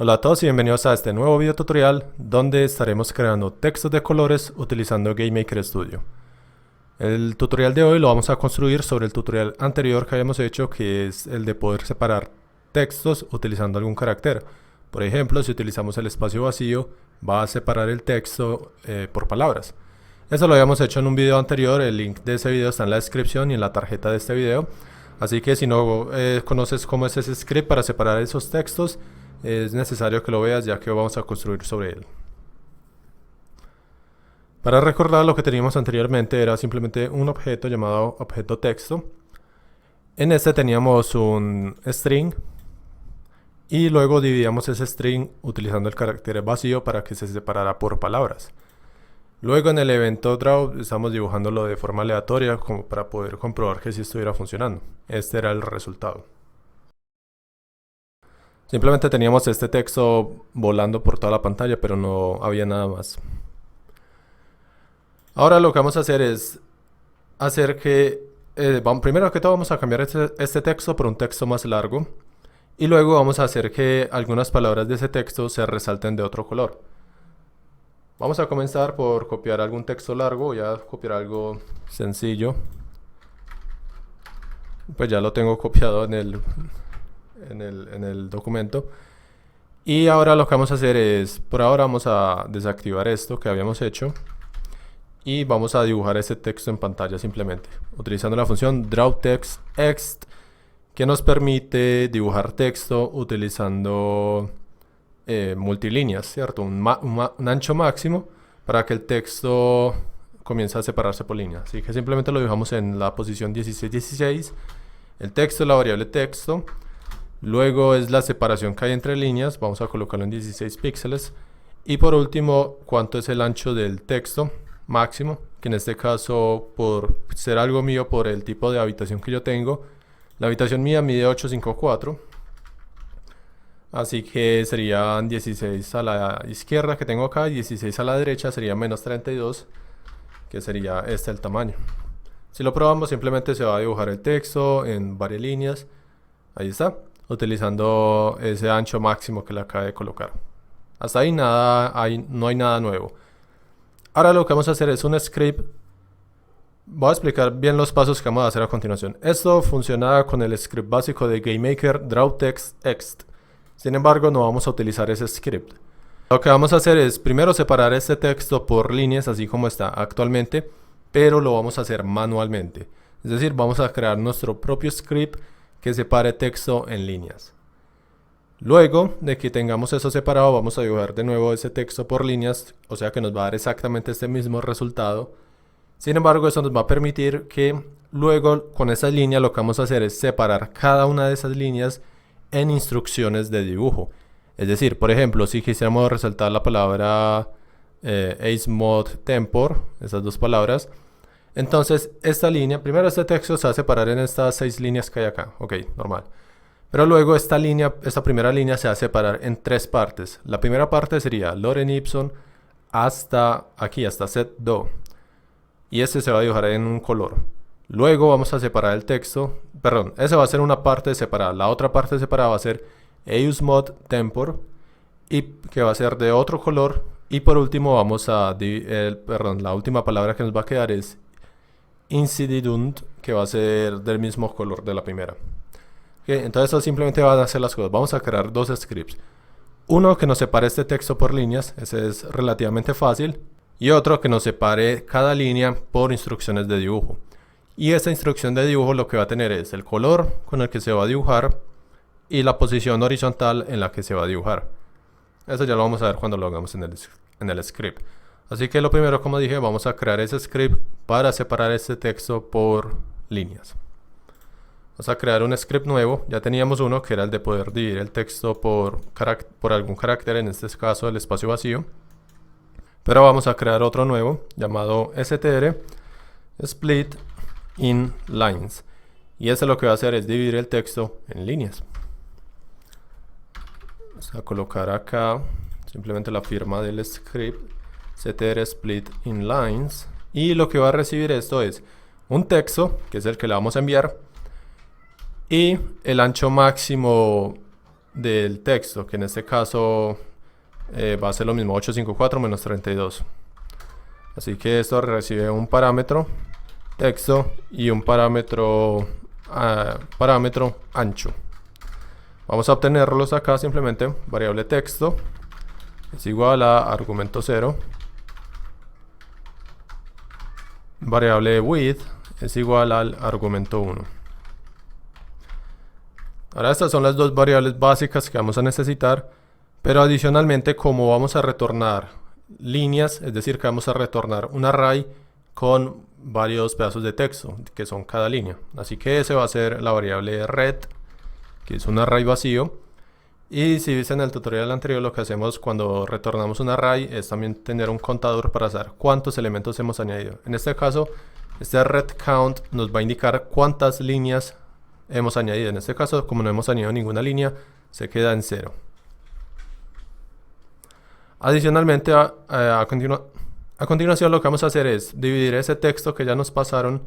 Hola a todos y bienvenidos a este nuevo video tutorial donde estaremos creando textos de colores utilizando GameMaker Studio. El tutorial de hoy lo vamos a construir sobre el tutorial anterior que habíamos hecho, que es el de poder separar textos utilizando algún carácter. Por ejemplo, si utilizamos el espacio vacío, va a separar el texto por palabras. Eso lo habíamos hecho en un video anterior, el link de ese video está en la descripción y en la tarjeta de este video. Así que si no conoces cómo es ese script para separar esos textos, es necesario que lo veas, ya que vamos a construir sobre él. Para recordar, lo que teníamos anteriormente era simplemente un objeto llamado objeto texto. En este teníamos un string y luego dividíamos ese string utilizando el carácter vacío para que se separara por palabras. Luego en el evento draw estamos dibujándolo de forma aleatoria como para poder comprobar que sí estuviera funcionando. Este era el resultado. Simplemente teníamos este texto volando por toda la pantalla, pero no había nada más. Ahora lo que vamos a hacer es hacer que, primero que todo vamos a cambiar este texto por un texto más largo. Y luego vamos a hacer que algunas palabras de ese texto se resalten de otro color. Vamos a comenzar por copiar algún texto largo. Voy a copiar algo sencillo. Pues ya lo tengo copiado en el documento. Y ahora lo que vamos a hacer es, por ahora vamos a desactivar esto que habíamos hecho y vamos a dibujar ese texto en pantalla simplemente utilizando la función drawTextExt, que nos permite dibujar texto utilizando multilíneas, ¿cierto? Un ancho máximo para que el texto comience a separarse por línea. Así que simplemente lo dibujamos en la posición 1616. El texto es la variable texto. Luego es la separación que hay entre líneas, vamos a colocarlo en 16 píxeles. Y por último, cuánto es el ancho del texto máximo, que en este caso, por ser algo mío, por el tipo de habitación que yo tengo, la habitación mía mide 854. Así que serían 16 a la izquierda que tengo acá, y 16 a la derecha sería menos 32, que sería este el tamaño. Si lo probamos, simplemente se va a dibujar el texto en varias líneas. Ahí está, utilizando ese ancho máximo que le acabo de colocar. Hasta ahí no hay nada nuevo. Ahora lo que vamos a hacer es un script. Voy a explicar bien los pasos que vamos a hacer a continuación. Esto funciona con el script básico de GameMaker drawTextExt. Sin embargo, no vamos a utilizar ese script. Lo que vamos a hacer es primero separar este texto por líneas, así como está actualmente, pero lo vamos a hacer manualmente. Es decir, vamos a crear nuestro propio script que separe texto en líneas. Luego de que tengamos eso separado, vamos a dibujar de nuevo ese texto por líneas, o sea que nos va a dar exactamente este mismo resultado. Sin embargo, eso nos va a permitir que luego con esa línea lo que vamos a hacer es separar cada una de esas líneas en instrucciones de dibujo. Es decir, por ejemplo, si quisiéramos resaltar la palabra AceModTempor, esas dos palabras, entonces esta línea, primero este texto se va a separar en estas 6 líneas que hay acá, ok, normal. Pero luego esta primera línea se va a separar en 3 partes. La primera parte sería Lorem Ipsum hasta aquí, hasta set do. Y este se va a dibujar en un color. Luego vamos a separar el texto, perdón, esa va a ser una parte separada. La otra parte separada va a ser AceModTempor, y que va a ser de otro color. Y por último vamos a, la última palabra que nos va a quedar es Incididund, que va a ser del mismo color de la primera. Okay, entonces eso simplemente van a hacer las cosas. Vamos a crear 2 scripts. Uno que nos separe este texto por líneas, ese es relativamente fácil. Y otro que nos separe cada línea por instrucciones de dibujo. Y esta instrucción de dibujo lo que va a tener es el color con el que se va a dibujar y la posición horizontal en la que se va a dibujar. Eso ya lo vamos a ver cuando lo hagamos en el script. Así que lo primero, como dije, vamos a crear ese script para separar este texto por líneas. Vamos a crear un script nuevo. Ya teníamos uno que era el de poder dividir el texto por algún carácter, en este caso el espacio vacío. Pero vamos a crear otro nuevo llamado str split in lines. Y este lo que va a hacer es dividir el texto en líneas. Vamos a colocar acá simplemente la firma del script str split in lines. Y lo que va a recibir esto es un texto, que es el que le vamos a enviar, y el ancho máximo del texto, que en este caso va a ser lo mismo, 854 menos 32. Así que esto recibe un parámetro texto y un parámetro ancho. Vamos a obtenerlos acá simplemente. Variable texto es igual a argumento 0. Variable width es igual al argumento 1. Ahora estas son las dos variables básicas que vamos a necesitar, pero adicionalmente, como vamos a retornar líneas, es decir que vamos a retornar un array con varios pedazos de texto que son cada línea, así que ese va a ser la variable red, que es un array vacío. Y si viste en el tutorial anterior, lo que hacemos cuando retornamos un array es también tener un contador para saber cuántos elementos hemos añadido. En este caso, este red count nos va a indicar cuántas líneas hemos añadido. En este caso, como no hemos añadido ninguna línea, se queda en 0. Adicionalmente, a continuación lo que vamos a hacer es dividir ese texto que ya nos pasaron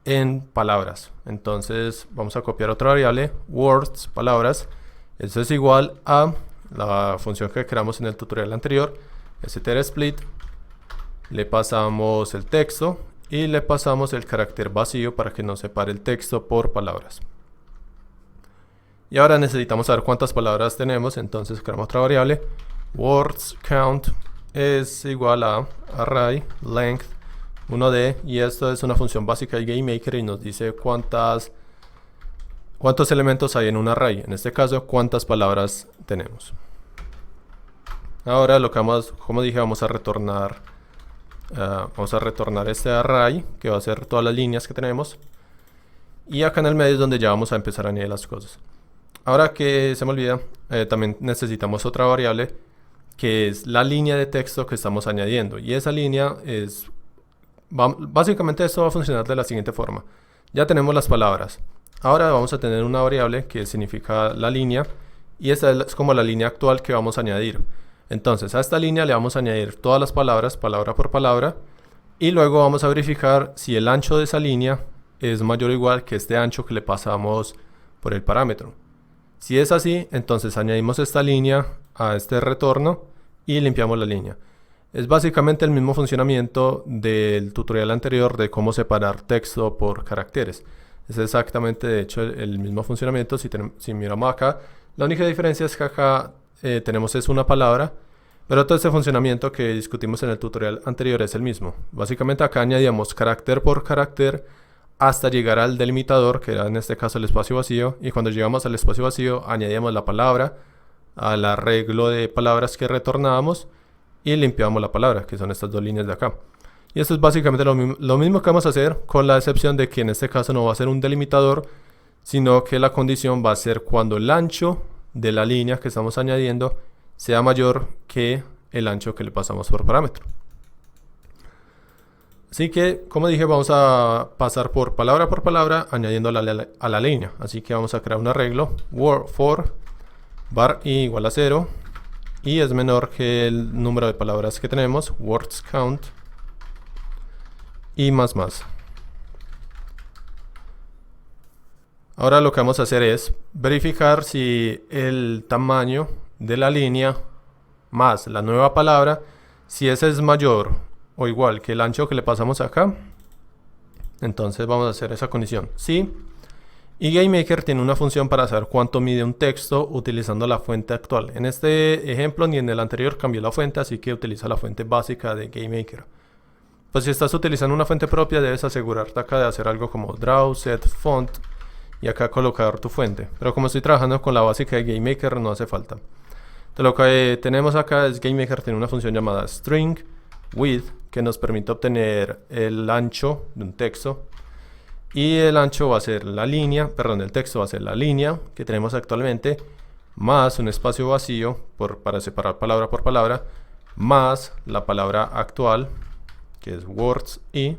en palabras. Entonces vamos a copiar otra variable, words, palabras. Eso es igual a la función que creamos en el tutorial anterior, strsplit. Le pasamos el texto y le pasamos el carácter vacío para que nos separe el texto por palabras. Y ahora necesitamos saber cuántas palabras tenemos, entonces creamos otra variable, words count es igual a array length 1d, y esto es una función básica de GameMaker y nos dice cuántos elementos hay en un array, en este caso cuántas palabras tenemos. Ahora lo que como dije, vamos a retornar este array, que va a ser todas las líneas que tenemos, y acá en el medio es donde ya vamos a empezar a añadir las cosas. Ahora que se me olvida, también necesitamos otra variable que es la línea de texto que estamos añadiendo, y esa línea es básicamente esto va a funcionar de la siguiente forma. Ya tenemos las palabras, ahora vamos a tener una variable que significa la línea, y esta es como la línea actual que vamos a añadir. Entonces a esta línea le vamos a añadir todas las palabras, palabra por palabra, y luego vamos a verificar si el ancho de esa línea es mayor o igual que este ancho que le pasamos por el parámetro. Si es así, entonces añadimos esta línea a este retorno y limpiamos la línea. Es básicamente el mismo funcionamiento del tutorial anterior de cómo separar texto por caracteres. Es exactamente, de hecho, el mismo funcionamiento. Si miramos acá, la única diferencia es que acá tenemos una palabra, pero todo este funcionamiento que discutimos en el tutorial anterior es el mismo. Básicamente acá añadíamos carácter por carácter hasta llegar al delimitador, que era en este caso el espacio vacío, y cuando llegamos al espacio vacío añadíamos la palabra al arreglo de palabras que retornábamos y limpiamos la palabra, que son estas dos líneas de acá. Y esto es básicamente lo mismo que vamos a hacer, con la excepción de que en este caso no va a ser un delimitador, sino que la condición va a ser cuando el ancho de la línea que estamos añadiendo sea mayor que el ancho que le pasamos por parámetro. Así que, como dije, vamos a pasar por palabra añadiendo a la línea. Así que vamos a crear un arreglo for var i igual a 0 y es menor que el número de palabras que tenemos, words count, y más. Ahora lo que vamos a hacer es verificar si el tamaño de la línea más la nueva palabra, si ese es mayor o igual que el ancho que le pasamos acá. Entonces vamos a hacer esa condición, sí. Y GameMaker tiene una función para saber cuánto mide un texto utilizando la fuente actual. En este ejemplo ni en el anterior cambió la fuente, así que utiliza la fuente básica de GameMaker. Pues si estás utilizando una fuente propia, debes asegurarte acá de hacer algo como draw set font y acá colocar tu fuente. Pero como estoy trabajando con la básica de GameMaker, no hace falta. Entonces lo que tenemos acá es GameMaker tiene una función llamada string width, que nos permite obtener el ancho de un texto, y el ancho va a ser la línea, el texto va a ser la línea que tenemos actualmente, más un espacio vacío para separar palabra por palabra, más la palabra actual, que es words i.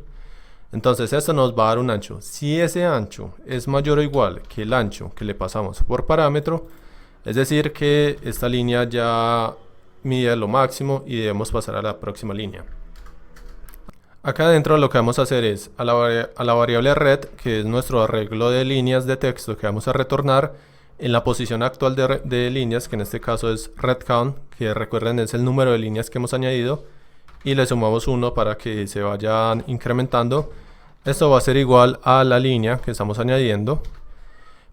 Entonces esto nos va a dar un ancho. Si ese ancho es mayor o igual que el ancho que le pasamos por parámetro, es decir que esta línea ya mide lo máximo y debemos pasar a la próxima línea. Acá adentro lo que vamos a hacer es a la variable red, que es nuestro arreglo de líneas de texto que vamos a retornar, en la posición actual de líneas, que en este caso es red count, que recuerden es el número de líneas que hemos añadido, y le sumamos 1 para que se vayan incrementando. Esto va a ser igual a la línea que estamos añadiendo,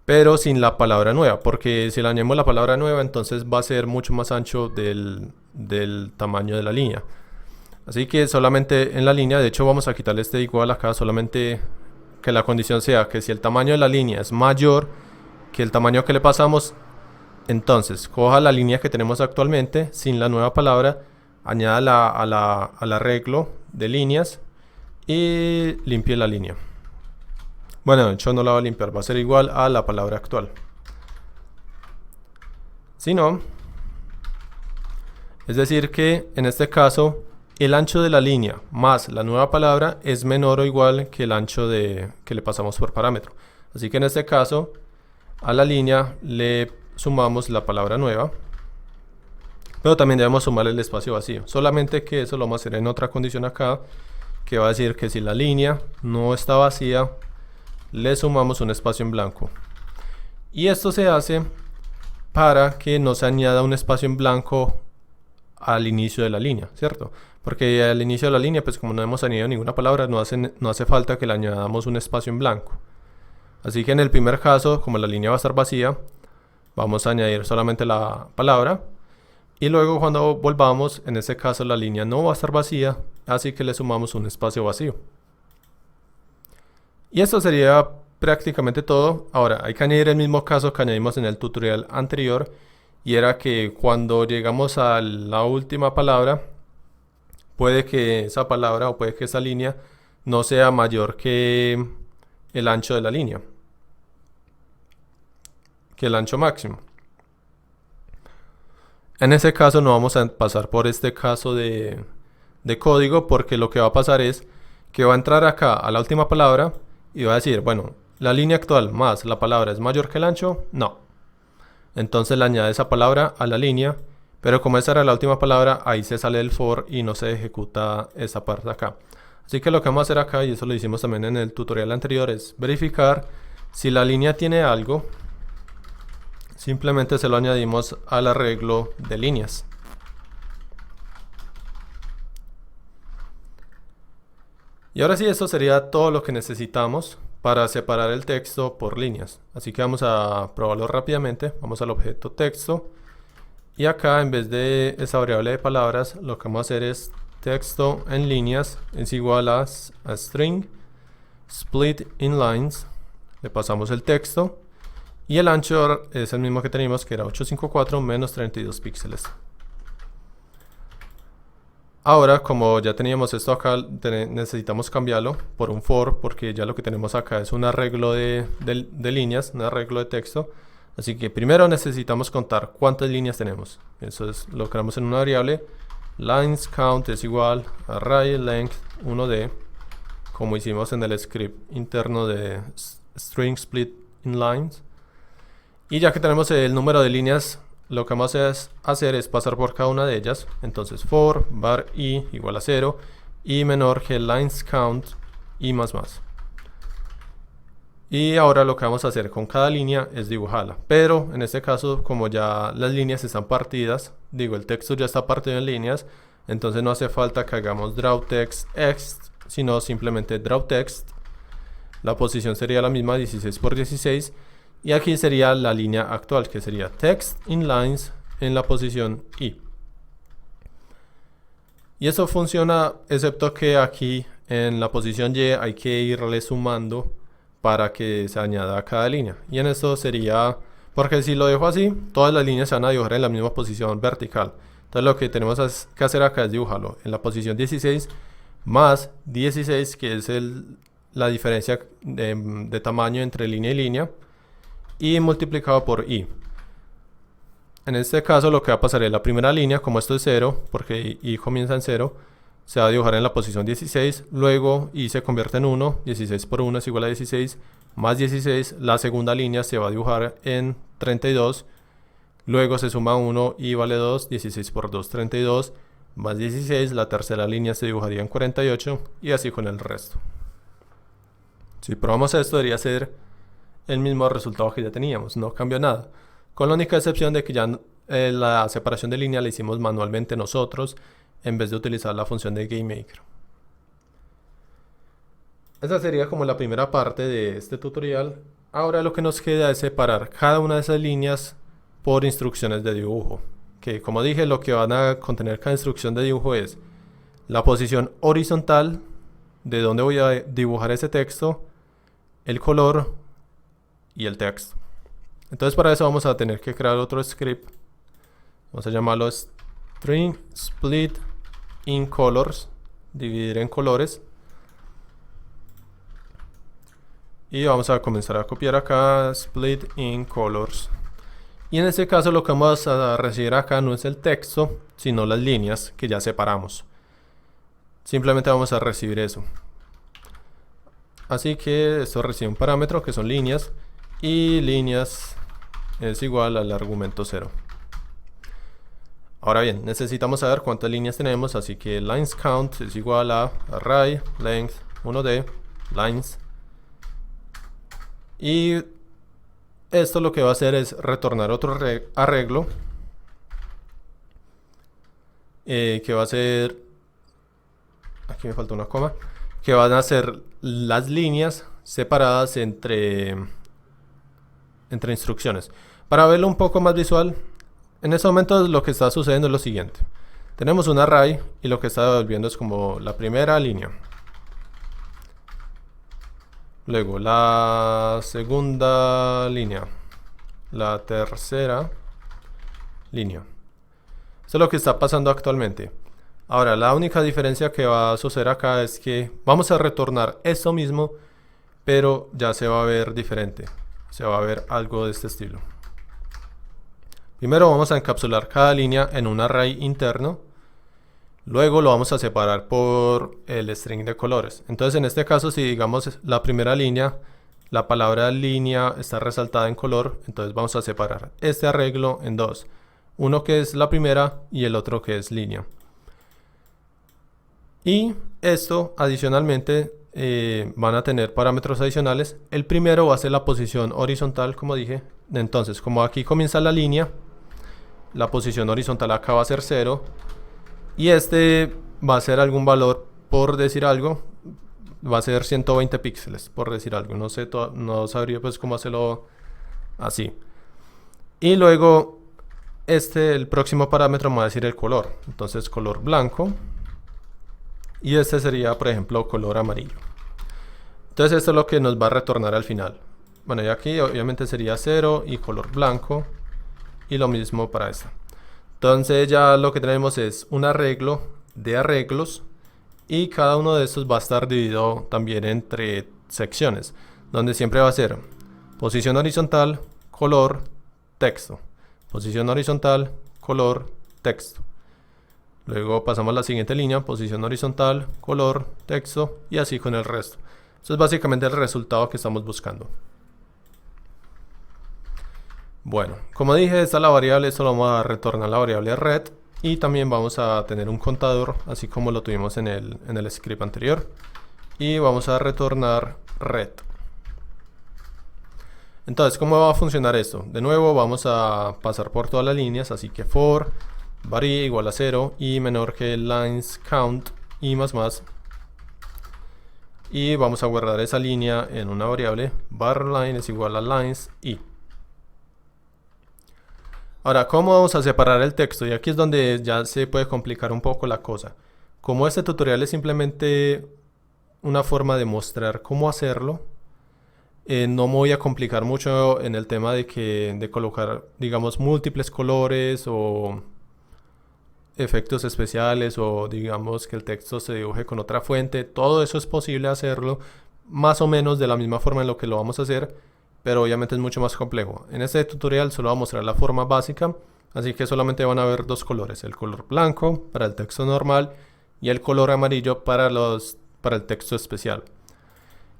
pero sin la palabra nueva, porque si le añadimos la palabra nueva, entonces va a ser mucho más ancho del tamaño de la línea. Así que solamente en la línea, de hecho vamos a quitarle este igual acá, solamente que la condición sea que si el tamaño de la línea es mayor que el tamaño que le pasamos, entonces coja la línea que tenemos actualmente sin la nueva palabra, añada al arreglo de líneas y limpie la línea. Bueno, de hecho no la va a limpiar, va a ser igual a la palabra actual. Si no, es decir que en este caso el ancho de la línea más la nueva palabra es menor o igual que el ancho que le pasamos por parámetro. Así que en este caso a la línea le sumamos la palabra nueva, pero también debemos sumar el espacio vacío. Solamente que eso lo vamos a hacer en otra condición acá, que va a decir que si la línea no está vacía, le sumamos un espacio en blanco. Y esto se hace para que no se añada un espacio en blanco al inicio de la línea, ¿cierto? Porque al inicio de la línea, pues como no hemos añadido ninguna palabra, no hace falta que le añadamos un espacio en blanco. Así que en el primer caso, como la línea va a estar vacía, vamos a añadir solamente la palabra. Y luego cuando volvamos, en este caso la línea no va a estar vacía, así que le sumamos un espacio vacío. Y esto sería prácticamente todo. Ahora, hay que añadir el mismo caso que añadimos en el tutorial anterior, y era que cuando llegamos a la última palabra, puede que esa palabra o puede que esa línea no sea mayor que el ancho de la línea, que el ancho máximo. En ese caso no vamos a pasar por este caso de código, porque lo que va a pasar es que va a entrar acá a la última palabra y va a decir, bueno, la línea actual más la palabra es mayor que el ancho, no. Entonces le añade esa palabra a la línea, pero como esa era la última palabra, ahí se sale del for y no se ejecuta esa parte acá. Así que lo que vamos a hacer acá, y eso lo hicimos también en el tutorial anterior, es verificar si la línea tiene algo. Simplemente se lo añadimos al arreglo de líneas. Y ahora sí, esto sería todo lo que necesitamos para separar el texto por líneas. Así que vamos a probarlo rápidamente. Vamos al objeto texto. Y acá, en vez de esa variable de palabras, lo que vamos a hacer es texto en líneas es igual a string split in lines. Le pasamos el texto. Y el ancho es el mismo que teníamos, que era 854 menos 32 píxeles. Ahora, como ya teníamos esto acá, necesitamos cambiarlo por un for, porque ya lo que tenemos acá es un arreglo de líneas, un arreglo de texto. Así que primero necesitamos contar cuántas líneas tenemos. Eso es lo que creamos en una variable. Lines count es igual a array length 1d, como hicimos en el script interno de string split in lines. Y ya que tenemos el número de líneas, lo que vamos a hacer es pasar por cada una de ellas. Entonces for var i igual a 0 y menor que lines count y más. Y ahora lo que vamos a hacer con cada línea es dibujarla. Pero en este caso, como ya las líneas están partidas, el texto ya está partido en líneas, entonces no hace falta que hagamos draw text x, sino simplemente draw text. La posición sería la misma, 16 por 16. Y aquí sería la línea actual, que sería text in lines en la posición i. Y eso funciona, excepto que aquí en la posición y hay que irle sumando para que se añada a cada línea. Y en esto sería, porque si lo dejo así, todas las líneas se van a dibujar en la misma posición vertical. Entonces lo que tenemos que hacer acá es dibujarlo en la posición 16 más 16, que es la diferencia de tamaño entre línea y línea, y multiplicado por i. En este caso lo que va a pasar es la primera línea, como esto es 0, porque i comienza en 0, se va a dibujar en la posición 16, luego i se convierte en 1, 16 por 1 es igual a 16, más 16, la segunda línea se va a dibujar en 32, luego se suma 1, i vale 2, 16 por 2, 32, más 16, la tercera línea se dibujaría en 48, y así con el resto. Si probamos esto, debería ser el mismo resultado que ya teníamos, no cambió nada. Con la única excepción de que ya la separación de línea la hicimos manualmente nosotros en vez de utilizar la función de GameMaker. Esa sería como la primera parte de este tutorial. Ahora lo que nos queda es separar cada una de esas líneas por instrucciones de dibujo. Que como dije, lo que van a contener cada instrucción de dibujo es la posición horizontal de donde voy a dibujar ese texto, el color y el texto. Entonces para eso vamos a tener que crear otro script. Vamos a llamarlo string split in colors, dividir en colores. Y vamos a comenzar a copiar acá split in colors. Y en este caso lo que vamos a recibir acá no es el texto, sino las líneas que ya separamos. Simplemente vamos a recibir eso. Así que esto recibe un parámetro que son líneas. Y líneas es igual al argumento 0. Ahora bien, necesitamos saber cuántas líneas tenemos, así que lines count es igual a array length 1d lines. Y esto lo que va a hacer es retornar otro arreglo que va a ser, aquí me falta una coma, que van a ser las líneas separadas entre instrucciones. Para verlo un poco más visual, en este momento lo que está sucediendo es lo siguiente. Tenemos un array y lo que está devolviendo es como la primera línea. Luego la segunda línea. La tercera línea. Eso es lo que está pasando actualmente. Ahora, la única diferencia que va a suceder acá es que vamos a retornar esto mismo, pero ya se va a ver diferente. Se va a ver algo de este estilo. Primero vamos a encapsular cada línea en un array interno. Luego lo vamos a separar por el string de colores. Entonces en este caso, si digamos la primera línea, la palabra línea está resaltada en color, entonces vamos a separar este arreglo en dos. Uno que es la primera y el otro que es línea. Y esto adicionalmente van a tener parámetros adicionales. El primero va a ser la posición horizontal, como dije. Entonces, como aquí comienza la línea, la posición horizontal acá va a ser 0. Y este va a ser algún valor, por decir algo, va a ser 120 píxeles, por decir algo. No sé, no sabría pues cómo hacerlo así. Y luego, el próximo parámetro me va a decir el color. Entonces, color blanco. Y este sería, por ejemplo, color amarillo. Entonces esto es lo que nos va a retornar al final. Bueno, y aquí obviamente sería 0 y color blanco. Y lo mismo para esta. Entonces ya lo que tenemos es un arreglo de arreglos. Y cada uno de estos va a estar dividido también entre secciones. Donde siempre va a ser posición horizontal, color, texto. Posición horizontal, color, texto. Luego pasamos a la siguiente línea, posición horizontal, color, texto y así con el resto. Eso es básicamente el resultado que estamos buscando. Bueno, como dije, esta es la variable, esto lo vamos a retornar la variable red y también vamos a tener un contador, así como lo tuvimos en el script anterior. Y vamos a retornar red. Entonces, ¿cómo va a funcionar esto? De nuevo, vamos a pasar por todas las líneas, así que for varía igual a 0 y menor que lines count y más. Y vamos a guardar esa línea en una variable varLine es igual a lines y. Ahora, ¿cómo vamos a separar el texto? Y aquí es donde ya se puede complicar un poco la cosa. Como este tutorial es simplemente una forma de mostrar cómo hacerlo, no me voy a complicar mucho en el tema de colocar, digamos, múltiples colores o efectos especiales o digamos que el texto se dibuje con otra fuente. Todo eso es posible hacerlo más o menos de la misma forma en lo que lo vamos a hacer, pero obviamente es mucho más complejo. En este tutorial solo voy a mostrar la forma básica, así que solamente van a ver dos colores, el color blanco para el texto normal y el color amarillo para el texto especial.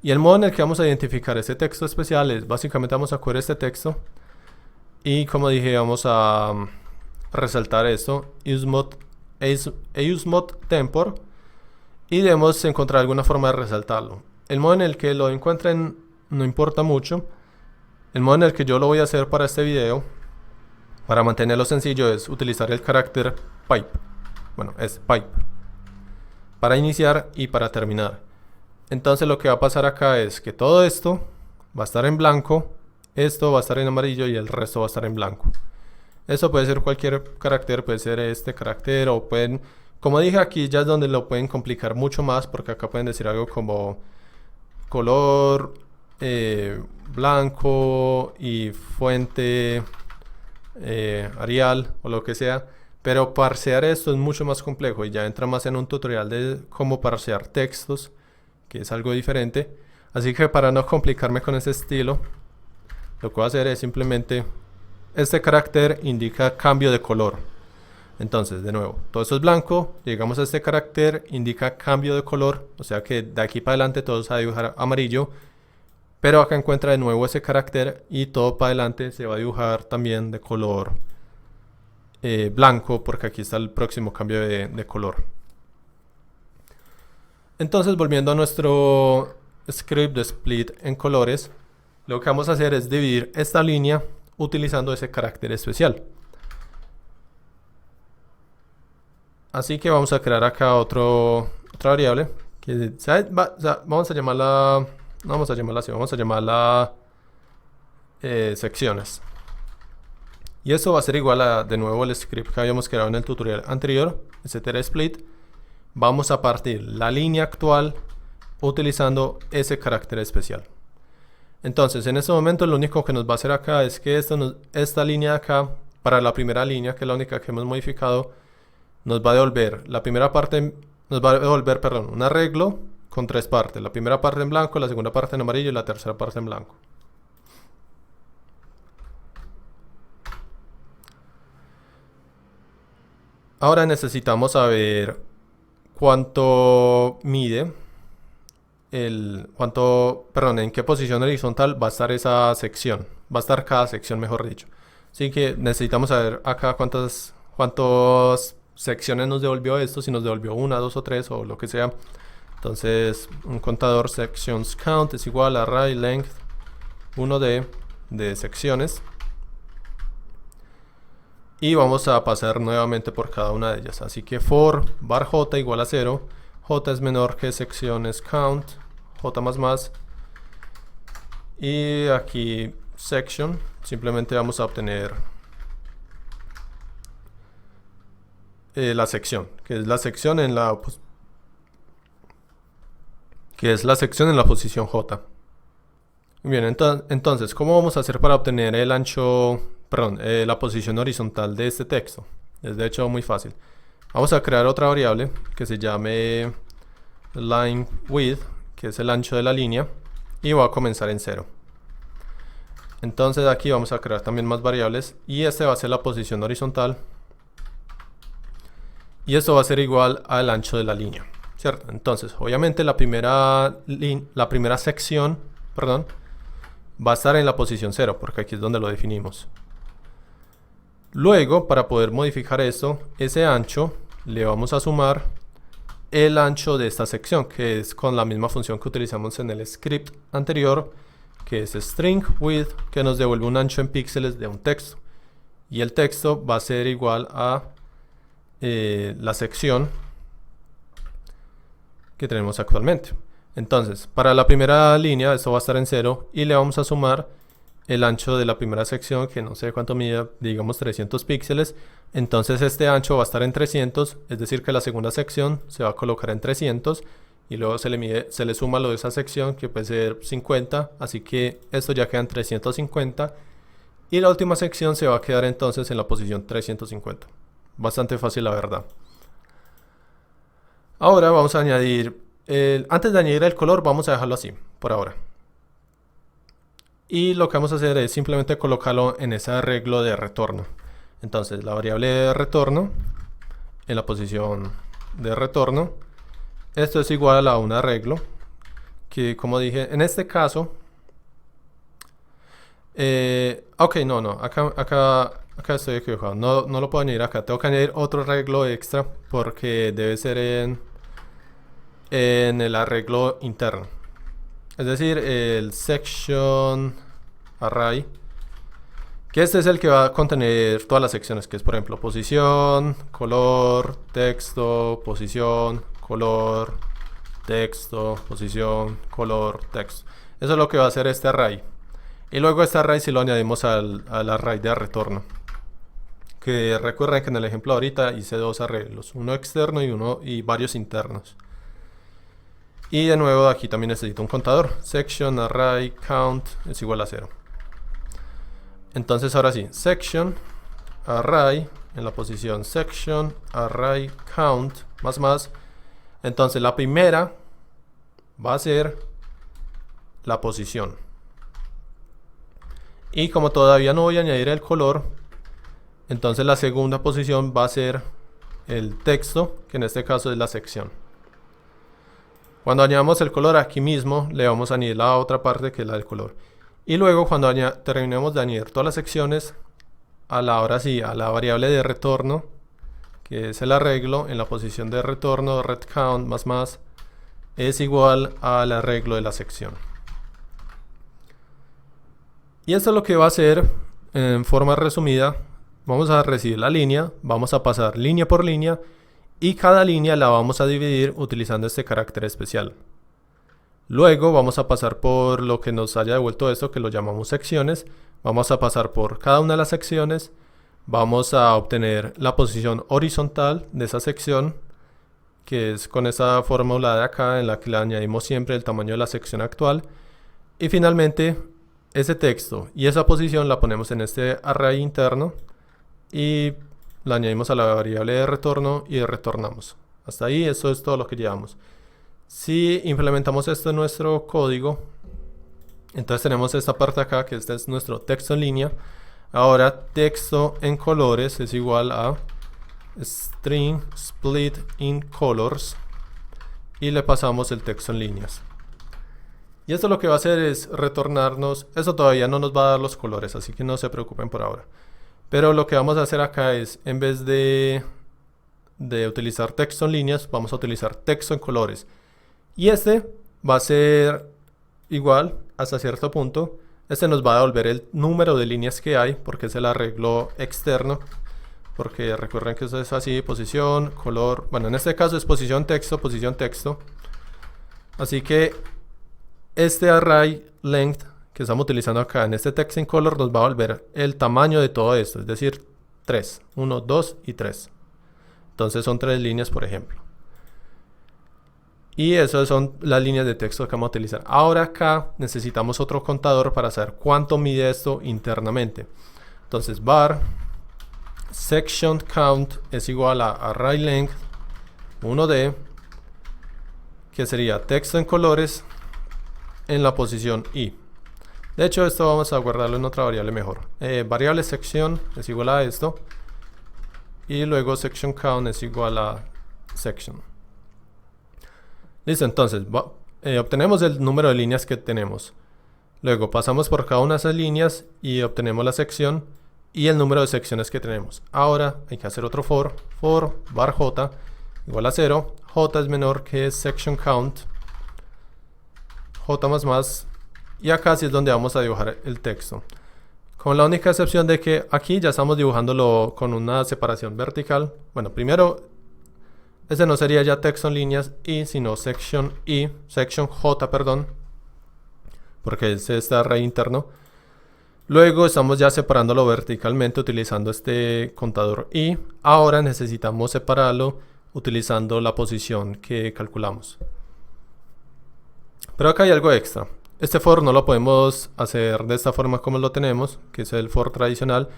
Y el modo en el que vamos a identificar este texto especial es básicamente vamos a coger este texto y, como dije, vamos a resaltar esto, useMod tempor, y debemos encontrar alguna forma de resaltarlo. El modo en el que lo encuentren no importa mucho, El modo en el que yo lo voy a hacer para este video, para mantenerlo sencillo, es utilizar el carácter pipe. Bueno, es pipe. Para iniciar y para terminar. Entonces lo que va a pasar acá es que todo esto va a estar en blanco, esto va a estar en amarillo y el resto va a estar en blanco. Eso puede ser cualquier carácter, puede ser este carácter o pueden, como dije aquí ya es donde lo pueden complicar mucho más porque acá pueden decir algo como color blanco y fuente Arial o lo que sea. Pero parsear esto es mucho más complejo y ya entra más en un tutorial de cómo parsear textos, que es algo diferente. Así que para no complicarme con ese estilo, lo que voy a hacer es simplemente, este carácter indica cambio de color. Entonces, de nuevo, todo esto es blanco, llegamos a este carácter, indica cambio de color, o sea que de aquí para adelante todo se va a dibujar amarillo, pero acá encuentra de nuevo ese carácter y todo para adelante se va a dibujar también de color blanco, porque aquí está el próximo cambio de color. Entonces, volviendo a nuestro script de split en colores, lo que vamos a hacer es dividir esta línea utilizando ese carácter especial. Así que vamos a crear acá otra variable que vamos a llamarla, no vamos a llamarla así, vamos a llamarla secciones. Y esto va a ser igual a, de nuevo, el script que habíamos creado en el tutorial anterior, str_split. Vamos a partir la línea actual utilizando ese carácter especial. Entonces, en este momento lo único que nos va a hacer acá es que esta línea de acá, para la primera línea, que es la única que hemos modificado, nos va a devolver la primera parte, nos va a devolver, perdón, un arreglo con 3 partes. La primera parte en blanco, la segunda parte en amarillo y la tercera parte en blanco. Ahora necesitamos saber cuánto mide en qué posición horizontal va a estar esa sección. Va a estar cada sección, mejor dicho. Así que necesitamos saber acá cuántas secciones nos devolvió esto, si nos devolvió 1, 2 o 3 o lo que sea. Entonces un contador sections count es igual a array length 1 de secciones. Y vamos a pasar nuevamente por cada una de ellas. Así que for var j igual a 0. J es menor que secciones count. J más. Y aquí section. Simplemente vamos a obtener la sección. Que es la sección en la posición J. Bien, entonces, ¿cómo vamos a hacer para obtener el ancho... la posición horizontal de este texto? Es de hecho muy fácil. Vamos a crear otra variable que se llame line width, que es el ancho de la línea, y va a comenzar en 0. Entonces aquí vamos a crear también más variables y este va a ser la posición horizontal y esto va a ser igual al ancho de la línea, ¿cierto? Entonces obviamente la primera sección, va a estar en la posición 0 porque aquí es donde lo definimos. Luego, para poder modificar esto, ese ancho, le vamos a sumar el ancho de esta sección, que es con la misma función que utilizamos en el script anterior, que es string width, que nos devuelve un ancho en píxeles de un texto. Y el texto va a ser igual a la sección que tenemos actualmente. Entonces, para la primera línea, esto va a estar en 0 y le vamos a sumar el ancho de la primera sección, que no sé cuánto mide, digamos 300 píxeles. Entonces este ancho va a estar en 300, es decir que la segunda sección se va a colocar en 300 y luego se le suma lo de esa sección, que puede ser 50, así que esto ya queda en 350 y la última sección se va a quedar entonces en la posición 350. Bastante fácil, la verdad. Ahora vamos a añadir antes de añadir el color, vamos a dejarlo así por ahora. Y lo que vamos a hacer es simplemente colocarlo en ese arreglo de retorno. Entonces la variable de retorno, en la posición de retorno, esto es igual a un arreglo que, como dije, en este caso ok, no, acá estoy equivocado, no lo puedo añadir acá, tengo que añadir otro arreglo extra porque debe ser en el arreglo interno. Es decir, el section array, que este es el que va a contener todas las secciones, que es por ejemplo posición, color, texto, posición, color, texto, posición, color, texto. Eso es lo que va a hacer este array. Y luego este array si lo añadimos al array de retorno. Que recuerden que en el ejemplo ahorita hice dos arreglos, uno externo y varios internos. Y de nuevo aquí también necesito un contador. Section array count es igual a 0. Entonces ahora sí, section array en la posición section array count más. Entonces la primera va a ser la posición. Y como todavía no voy a añadir el color, entonces la segunda posición va a ser el texto, que en este caso es la sección. Cuando añadamos el color aquí mismo, le vamos a añadir la otra parte que es la del color. Y luego cuando terminemos de añadir todas las secciones, ahora sí, a la variable de retorno, que es el arreglo, en la posición de retorno, retCount más, es igual al arreglo de la sección. Y esto es lo que va a hacer en forma resumida. Vamos a recibir la línea, vamos a pasar línea por línea y cada línea la vamos a dividir utilizando este carácter especial. Luego vamos a pasar por lo que nos haya devuelto esto, que lo llamamos secciones. Vamos a pasar por cada una de las secciones. Vamos a obtener la posición horizontal de esa sección, que es con esa fórmula de acá en la que le añadimos siempre el tamaño de la sección actual. Y finalmente ese texto y esa posición la ponemos en este array interno y la añadimos a la variable de retorno y retornamos. Hasta ahí eso es todo lo que llevamos. Si implementamos esto en nuestro código, entonces tenemos esta parte acá, que este es nuestro texto en línea. Ahora texto en colores es igual a string split in colors y le pasamos el texto en líneas. Y esto lo que va a hacer es retornarnos, eso todavía no nos va a dar los colores, así que no se preocupen por ahora. Pero lo que vamos a hacer acá es, en vez de utilizar texto en líneas, vamos a utilizar texto en colores. Y este va a ser igual hasta cierto punto. Este nos va a devolver el número de líneas que hay, porque es el arreglo externo. Porque recuerden que eso es así, posición, color. Bueno, en este caso es posición, texto. Así que este array length que estamos utilizando acá en este text in color nos va a volver el tamaño de todo esto, es decir, 3, 1, 2 y 3. Entonces son 3 líneas, por ejemplo. Y esas son las líneas de texto que vamos a utilizar. Ahora acá necesitamos otro contador para saber cuánto mide esto internamente. Entonces var section count es igual a array length 1D, que sería texto en colores en la posición i. De hecho, esto vamos a guardarlo en otra variable mejor. Variable sección es igual a esto. Y luego section count es igual a section. Listo, entonces obtenemos el número de líneas que tenemos. Luego pasamos por cada una de esas líneas y obtenemos la sección y el número de secciones que tenemos. Ahora hay que hacer otro for var j igual a 0. J es menor que section count. J más. Y acá sí es donde vamos a dibujar el texto. Con la única excepción de que aquí ya estamos dibujándolo con una separación vertical. Bueno, primero, ese no sería ya texto en líneas i, sino section j, perdón. Porque es este array interno. Luego estamos ya separándolo verticalmente utilizando este contador i. Ahora necesitamos separarlo utilizando la posición que calculamos. Pero acá hay algo extra. Este for no lo podemos hacer de esta forma como lo tenemos, que es el for tradicional,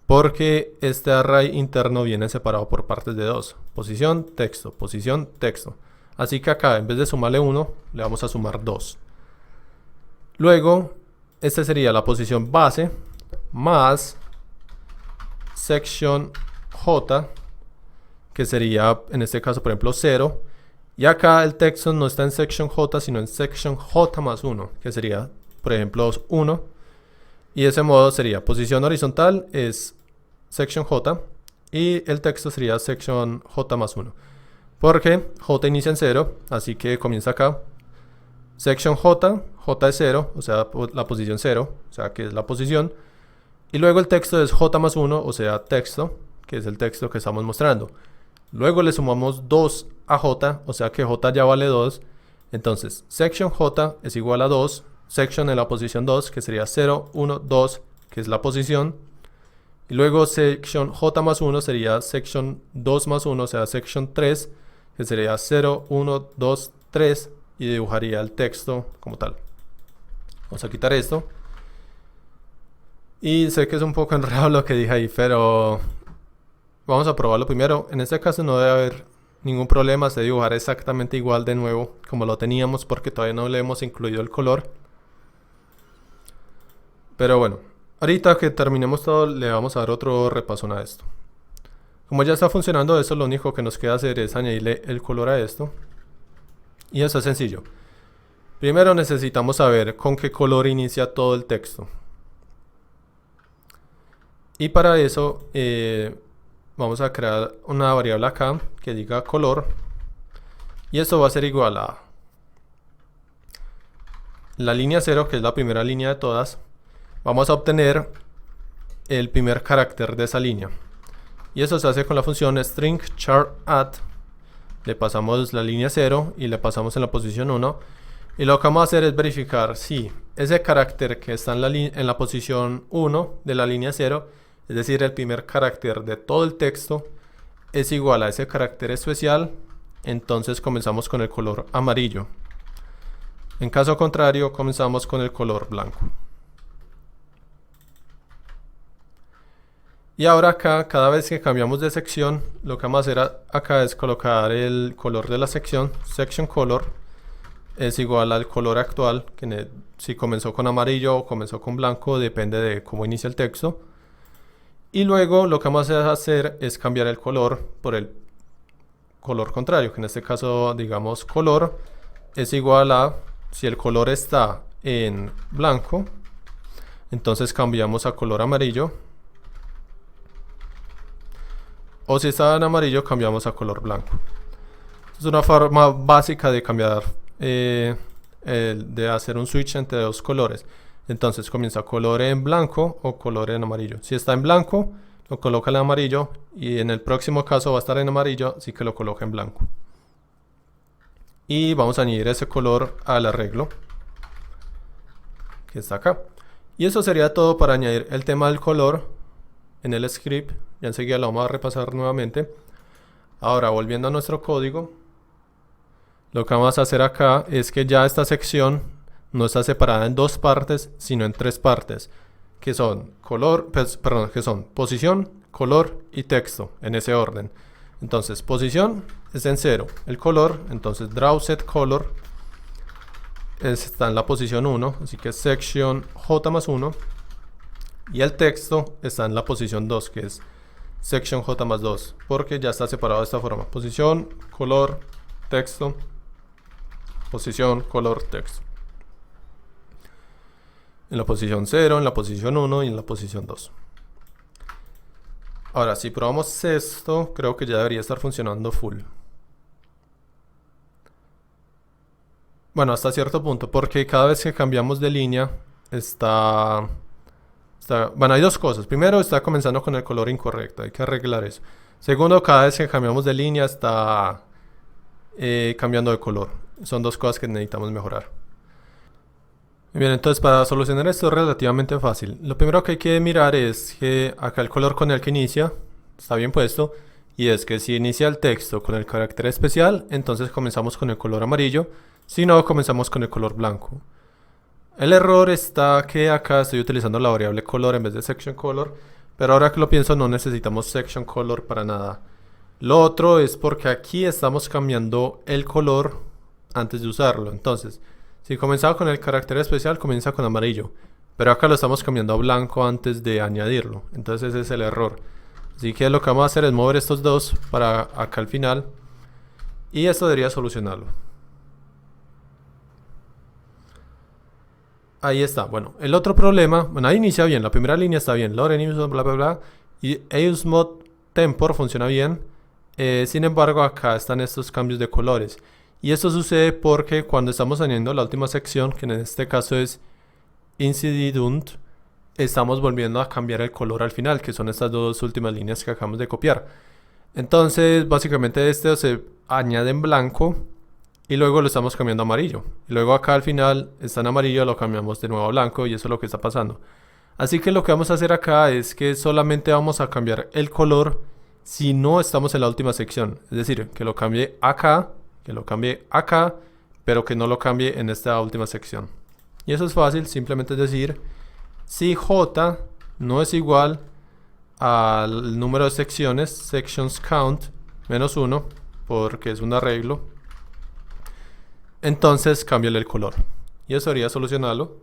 porque este array interno viene separado por partes de 2. Posición, texto, posición, texto. Así que acá en vez de sumarle 1, le vamos a sumar 2. Luego, esta sería la posición base más section j, que sería en este caso por ejemplo 0. Y acá el texto no está en section j, sino en section j más 1, que sería, por ejemplo, 1. Y de ese modo sería posición horizontal es section j y el texto sería section j más 1. Porque j inicia en 0, así que comienza acá. section J, J es 0, o sea, la posición 0, o sea, que es la posición. Y luego el texto es J más 1, o sea, texto, que es el texto que estamos mostrando. Luego le sumamos 2 a J, o sea que J ya vale 2. Entonces, section J es igual a 2, section en la posición 2, que sería 0, 1, 2, que es la posición. Y luego section J más 1 sería section 2 más 1, o sea, section 3, que sería 0, 1, 2, 3, y dibujaría el texto como tal. Vamos a quitar esto. Y sé que es un poco enredado lo que dije ahí, pero vamos a probarlo primero. En este caso no debe haber ningún problema, se dibujar exactamente igual de nuevo como lo teníamos, porque todavía no le hemos incluido el color. Pero bueno, ahorita que terminemos todo le vamos a dar otro repasón a esto. Como ya está funcionando eso, lo único que nos queda hacer es añadirle el color a esto. Y eso es sencillo. Primero necesitamos saber con qué color inicia todo el texto. Y para eso vamos a crear una variable acá que diga color. Y esto va a ser igual a la línea 0, que es la primera línea de todas. Vamos a obtener el primer carácter de esa línea. Y eso se hace con la función string char add. Le pasamos la línea 0 y le pasamos en la posición 1. Y lo que vamos a hacer es verificar si ese carácter que está en la posición 1 de la línea 0, es decir, el primer carácter de todo el texto, es igual a ese carácter especial. Entonces comenzamos con el color amarillo. En caso contrario, comenzamos con el color blanco. Y ahora acá, cada vez que cambiamos de sección, lo que vamos a hacer acá es colocar el color de la sección. Section color es igual al color actual, que si comenzó con amarillo o comenzó con blanco, depende de cómo inicia el texto. Y luego lo que vamos a hacer es cambiar el color por el color contrario, que en este caso, digamos, color es igual a, si el color está en blanco, entonces cambiamos a color amarillo. O si está en amarillo, cambiamos a color blanco. Es una forma básica de cambiar, de hacer un switch entre dos colores. Entonces comienza color en blanco o color en amarillo. Si está en blanco, lo coloca en amarillo. Y en el próximo caso va a estar en amarillo, así que lo coloca en blanco. Y vamos a añadir ese color al arreglo que está acá. Y eso sería todo para añadir el tema del color en el script. Ya enseguida lo vamos a repasar nuevamente. Ahora, volviendo a nuestro código, lo que vamos a hacer acá es que ya esta sección no está separada en dos partes, sino en tres partes, que son que son posición, color y texto, en ese orden. Entonces, posición es en 0, el color, entonces drawSetColor está en la posición 1, así que section J más 1, y el texto está en la posición 2, que es section J más 2, porque ya está separado de esta forma: posición, color, texto, posición, color, texto. En la posición 0, en la posición 1 y en la posición 2. Ahora, si probamos esto, creo que ya debería estar funcionando full. Bueno, hasta cierto punto, porque cada vez que cambiamos de línea bueno, hay dos cosas. Primero, está comenzando con el color incorrecto, hay que arreglar eso. Segundo, cada vez que cambiamos de línea está cambiando de color. Son dos cosas que necesitamos mejorar. Bien, entonces para solucionar esto es relativamente fácil. Lo primero que hay que mirar es que acá el color con el que inicia está bien puesto. Y es que si inicia el texto con el carácter especial, entonces comenzamos con el color amarillo. Si no, comenzamos con el color blanco. El error está que acá estoy utilizando la variable color en vez de section color, pero ahora que lo pienso no necesitamos section color para nada. Lo otro es porque aquí estamos cambiando el color antes de usarlo. Entonces, si comenzaba con el carácter especial, comienza con amarillo, pero acá lo estamos cambiando a blanco antes de añadirlo. Entonces ese es el error. Así que lo que vamos a hacer es mover estos dos para acá al final, y esto debería solucionarlo. Ahí está. Bueno, el otro problema, bueno, ahí inicia bien, la primera línea está bien, Loren, bla bla bla, y EuseMod Tempor funciona bien. Sin embargo, acá están estos cambios de colores. Y esto sucede porque cuando estamos añadiendo la última sección, que en este caso es incident, estamos volviendo a cambiar el color al final, que son estas dos últimas líneas que acabamos de copiar. Entonces, básicamente este se añade en blanco y luego lo estamos cambiando a amarillo. Y luego acá al final está en amarillo, lo cambiamos de nuevo a blanco y eso es lo que está pasando. Así que lo que vamos a hacer acá es que solamente vamos a cambiar el color si no estamos en la última sección. Es decir, que lo cambie acá, pero que no lo cambie en esta última sección. Y eso es fácil, simplemente es decir, si J no es igual al número de secciones, sections count, -1, porque es un arreglo, entonces cámbiale el color. Y eso sería solucionarlo.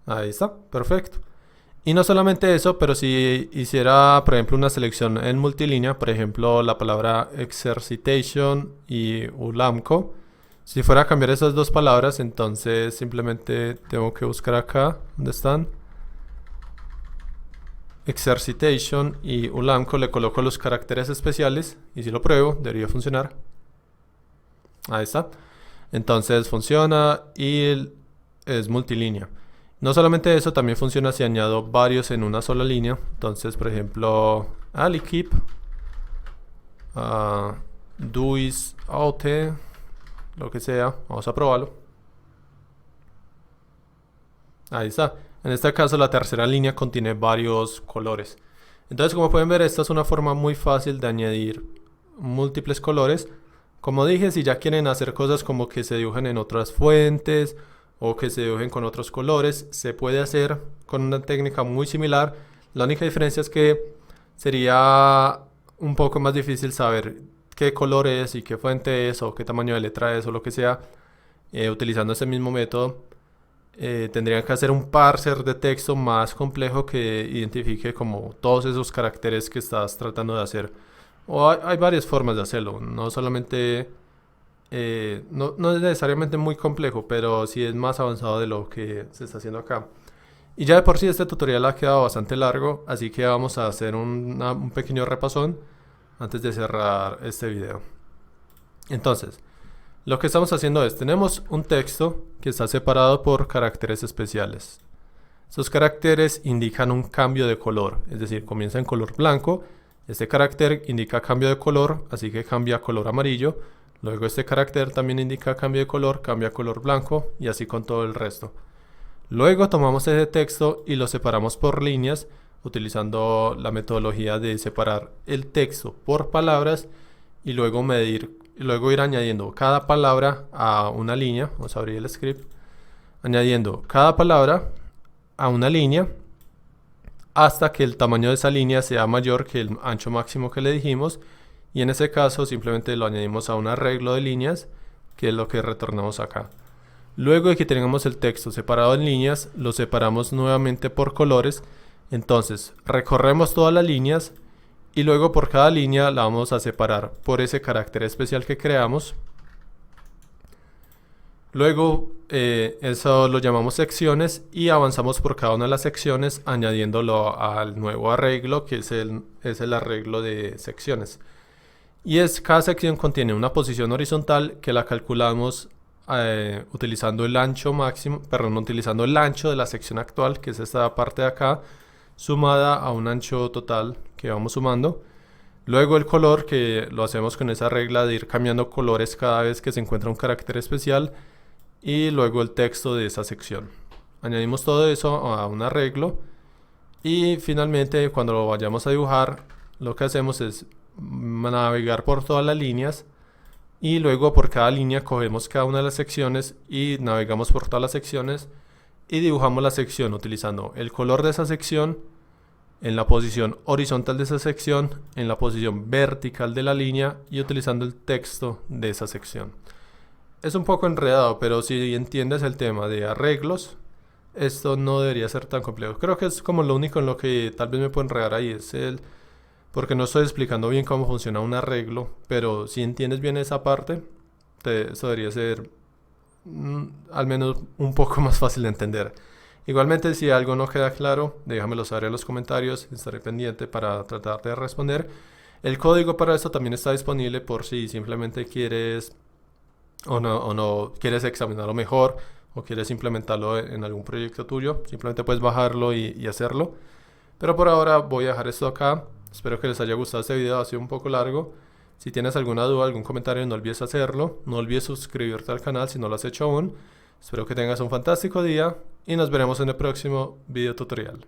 Ahí está, perfecto. Y no solamente eso, pero si hiciera, por ejemplo, una selección en multilínea, por ejemplo, la palabra exercitation y ulamco, si fuera a cambiar esas dos palabras, entonces simplemente tengo que buscar acá, ¿dónde están? Exercitation y ulamco, le coloco los caracteres especiales y si lo pruebo, debería funcionar. Ahí está. Entonces funciona y es multilínea. No solamente eso, también funciona si añado varios en una sola línea. Entonces, por ejemplo, alikip, duis aute, lo que sea. Vamos a probarlo. Ahí está. En este caso, la tercera línea contiene varios colores. Entonces, como pueden ver, esta es una forma muy fácil de añadir múltiples colores. Como dije, si ya quieren hacer cosas como que se dibujen en otras fuentes o que se dibujen con otros colores, se puede hacer con una técnica muy similar. La única diferencia es que sería un poco más difícil saber qué color es y qué fuente es o qué tamaño de letra es o lo que sea. Utilizando ese mismo método, tendrían que hacer un parser de texto más complejo que identifique como todos esos caracteres que estás tratando de hacer. O hay varias formas de hacerlo, no solamente, no es necesariamente muy complejo, pero sí es más avanzado de lo que se está haciendo acá. Y ya de por sí este tutorial ha quedado bastante largo, así que vamos a hacer un pequeño repasón antes de cerrar este video. Entonces, lo que estamos haciendo es, tenemos un texto que está separado por caracteres especiales. Estos caracteres indican un cambio de color, es decir, comienza en color blanco. Este carácter indica cambio de color, así que cambia a color amarillo. Luego este carácter también indica cambio de color, cambia a color blanco y así con todo el resto. Luego tomamos ese texto y lo separamos por líneas utilizando la metodología de separar el texto por palabras y luego ir añadiendo cada palabra a una línea. Vamos a abrir el script. Añadiendo cada palabra a una línea hasta que el tamaño de esa línea sea mayor que el ancho máximo que le dijimos, y en ese caso simplemente lo añadimos a un arreglo de líneas, que es lo que retornamos acá. Luego de que tengamos el texto separado en líneas, lo separamos nuevamente por colores. Entonces recorremos todas las líneas y luego por cada línea la vamos a separar por ese carácter especial que creamos. Luego eso lo llamamos secciones y avanzamos por cada una de las secciones añadiéndolo al nuevo arreglo, que es el arreglo de secciones. Y cada sección contiene una posición horizontal que la calculamos utilizando el ancho máximo, perdón, utilizando el ancho de la sección actual, que es esta parte de acá, sumada a un ancho total que vamos sumando. Luego el color, que lo hacemos con esa regla de ir cambiando colores cada vez que se encuentra un carácter especial. Y luego el texto de esa sección. Añadimos todo eso a un arreglo y finalmente cuando lo vayamos a dibujar, lo que hacemos es navegar por todas las líneas y luego por cada línea cogemos cada una de las secciones y navegamos por todas las secciones y dibujamos la sección utilizando el color de esa sección en la posición horizontal de esa sección, en la posición vertical de la línea y utilizando el texto de esa sección. Es un poco enredado, pero si entiendes el tema de arreglos, esto no debería ser tan complejo. Creo que es como lo único en lo que tal vez me puedo enredar ahí, porque no estoy explicando bien cómo funciona un arreglo, pero si entiendes bien esa parte, eso debería ser al menos un poco más fácil de entender. Igualmente, si algo no queda claro, déjamelo saber en los comentarios, estaré pendiente para tratar de responder. El código para esto también está disponible por si simplemente quieres o no quieres examinarlo mejor o quieres implementarlo en algún proyecto tuyo. Simplemente puedes bajarlo y hacerlo. Pero por ahora voy a dejar esto acá. Espero que les haya gustado este video, ha sido un poco largo. Si tienes alguna duda, algún comentario, no olvides hacerlo. No olvides suscribirte al canal si no lo has hecho aún. Espero que tengas un fantástico día y nos veremos en el próximo video tutorial.